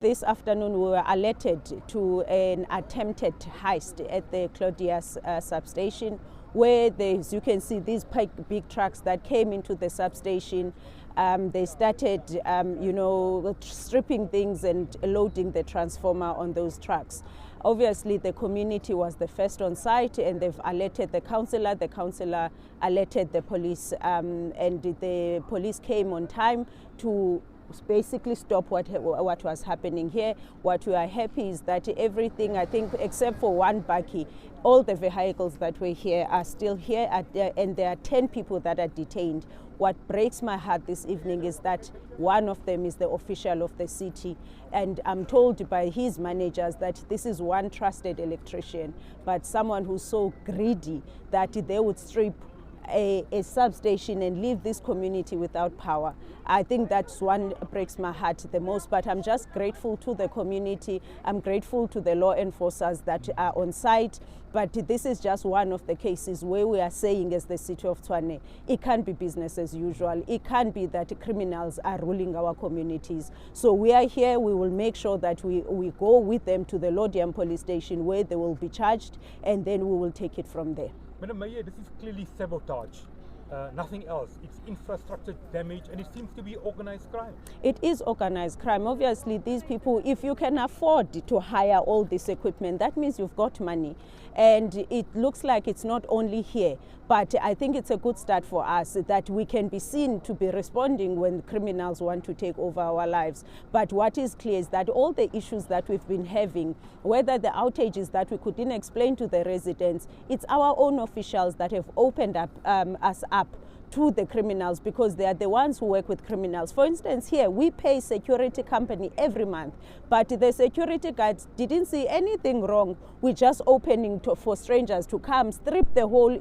This afternoon we were alerted to an attempted heist at the Claudius substation, where as you can see, these big trucks that came into the substation, they started stripping things and loading the transformer on those trucks. Obviously the community was the first on site, and they've alerted the councillor alerted the police, and the police came on time to basically stop what was happening here. What we are happy is that everything, I think, except for one bakkie, all the vehicles that were here are still here, and there are 10 people that are detained. What breaks my heart this evening is that one of them is the official of the city, and I'm told by his managers that this is one trusted electrician, but someone who's so greedy that they would strip a substation and leave this community without power. I think that's one breaks my heart the most, but I'm just grateful to the community. I'm grateful to the law enforcers that are on site, but this is just one of the cases where we are saying, as the city of Tshwane, it can't be business as usual. It can't be that criminals are ruling our communities. So we are here. We will make sure that we go with them to the Lodiam police station, where they will be charged, and then we will take it from there. Madam Mayor, this is clearly sabotage, nothing else. It's infrastructure damage, and it seems to be organized crime. It is organized crime. Obviously, these people, if you can afford to hire all this equipment, that means you've got money. And it looks like it's not only here, but I think it's a good start for us that we can be seen to be responding when criminals want to take over our lives. But what is clear is that all the issues that we've been having, whether the outages that we couldn't explain to the residents, it's our own officials that have opened up us up to the criminals, because they are the ones who work with criminals. For instance, here we pay security company every month, but the security guards didn't see anything wrong with just opening for strangers to come, strip the whole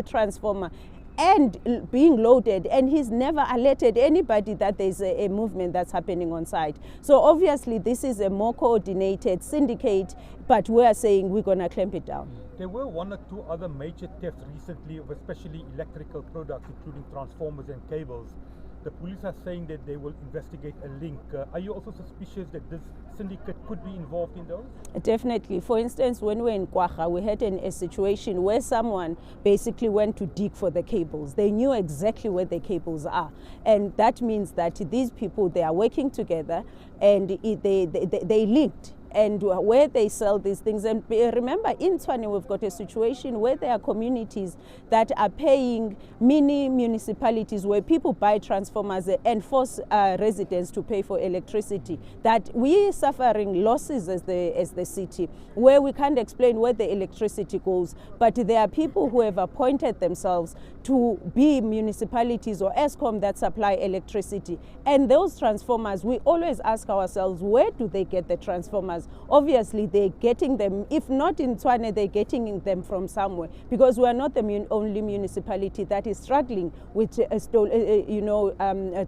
transformer and being loaded, and he's never alerted anybody that there's a movement that's happening on site. So obviously this is a more coordinated syndicate, but we are saying we're going to clamp it down. There were one or two other major thefts recently of especially electrical products, including transformers and cables. The police are saying that they will investigate a link. Are you also suspicious that this syndicate could be involved in those? Definitely. For instance, when we were in Kwacha, we had a situation where someone basically went to dig for the cables. They knew exactly where the cables are. And that means that these people, they are working together, and they linked. And where they sell these things. And remember, in Tshwane we've got a situation where there are communities that are paying mini municipalities where people buy transformers and force residents to pay for electricity. That we are suffering losses as the city, where we can't explain where the electricity goes. But there are people who have appointed themselves to be municipalities or ESCOM that supply electricity. And those transformers, we always ask ourselves, where do they get the transformers? Obviously they're getting them, if not in Tshwane, they're getting them from somewhere, because we are not the only municipality that is struggling with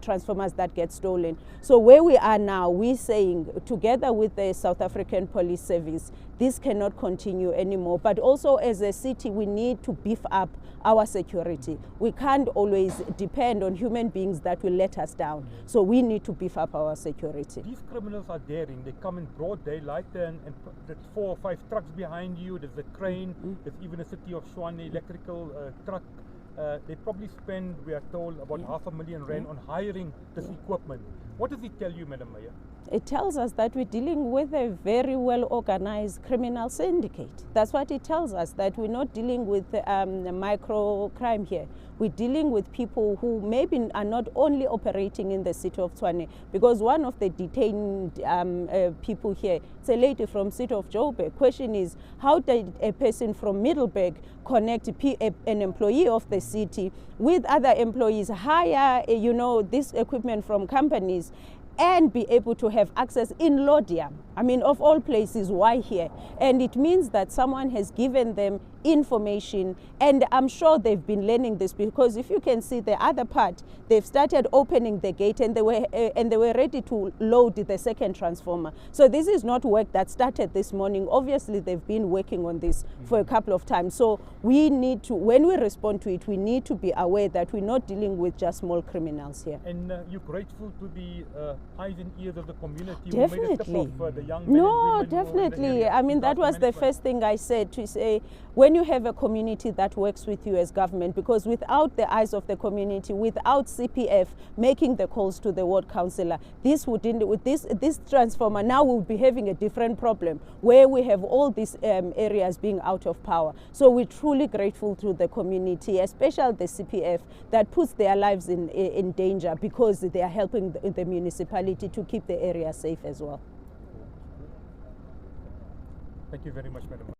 transformers that get stolen. So where we are now, we're saying, together with the South African Police Service, this cannot continue anymore. But also as a city, we need to beef up our security. We can't always depend on human beings that will let us down. So we need to beef up our security. These criminals are daring. They come in broad daylight, and there's 4 or 5 trucks behind you. There's a crane. There's even a City of Tshwane electrical truck. They probably spend, we are told, about R500,000 rand on hiring this equipment. What does it tell you, Madam Mayor? It tells us that we're dealing with a very well organized criminal syndicate. That's what it tells us, that we're not dealing with micro crime here. We're dealing with people who maybe are not only operating in the city of Tshwane, because one of the detained people here, it's a lady from city of Joburg. Question is, how did a person from Middleburg connect an employee of the city with other employees, hire this equipment from companies, and be able to have access in Lodiam? I mean, of all places, why here? And it means that someone has given them information, and I'm sure they've been learning this, because if you can see the other part, they've started opening the gate, and they were ready to load the second transformer. So this is not work that started this morning. Obviously they've been working on this for a couple of times. So we need to, when we respond to it, we need to be aware that we're not dealing with just small criminals here. And you're grateful to the eyes and ears of the community who made a tip Definitely. of the young men and No, women who are in the definitely. area? I mean, that Disaster was the management. first thing I said, to say, when you have a community that works with you as government, because without the eyes of the community, without CPF making the calls to the ward councillor, this wouldn't, with this transformer, now we'll be having a different problem where we have all these areas being out of power. So we're truly grateful to the community, especially the CPF, that puts their lives in danger because they are helping the municipality to keep the area safe as well. Thank you very much, Madam.